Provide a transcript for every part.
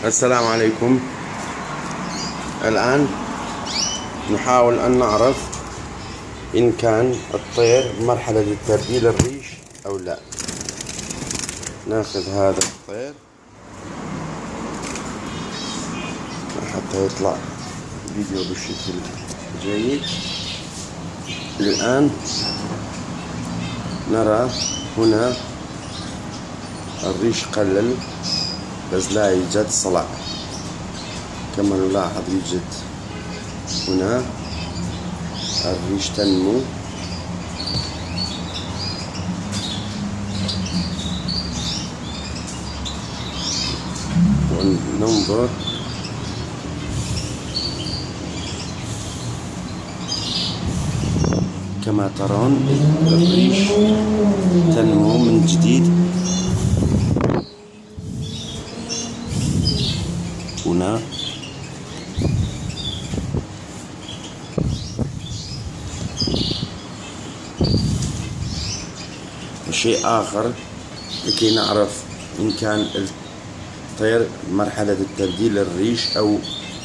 السلام عليكم. الآن نحاول أن نعرف إن كان الطير بمرحلة التبديل الريش أو لا. ناخذ هذا الطير حتى يطلع فيديو بشكل جيد. الآن نرى هنا الريش قلل بس لا يوجد صلع، كما نلاحظ يوجد هنا الريش تنمو. وننظر كما ترون الريش تنمو من جديد. هنا وشيء آخر لكي نعرف إن كان الطير مرحلة التبديل الريش أو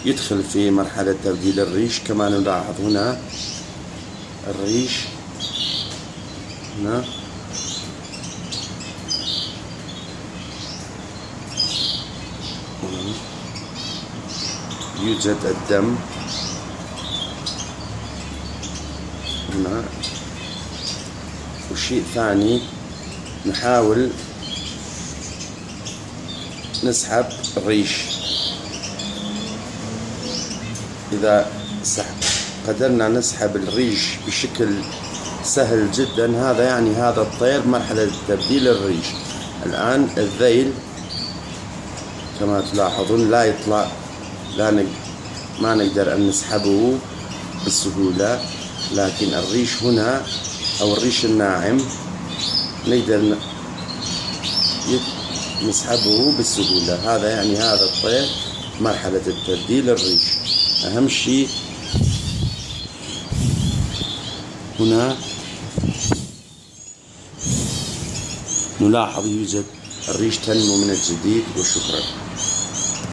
يدخل في مرحلة تبديل الريش، كما نلاحظ هنا الريش هنا يوجد الدم هنا. وشيء ثاني نحاول نسحب الريش. إذا قدرنا نسحب الريش بشكل سهل جدا، هذا يعني هذا الطير مرحلة تبديل الريش. الآن الذيل كما تلاحظون لا يطلع، ما نقدر أن نسحبه بسهولة، لكن الريش هنا أو الريش الناعم نقدر نسحبه بسهولة. هذا يعني هذا الطير مرحلة التبديل الريش. أهم شيء هنا نلاحظ يوجد الريش تنمو من الجديد. وشكرا.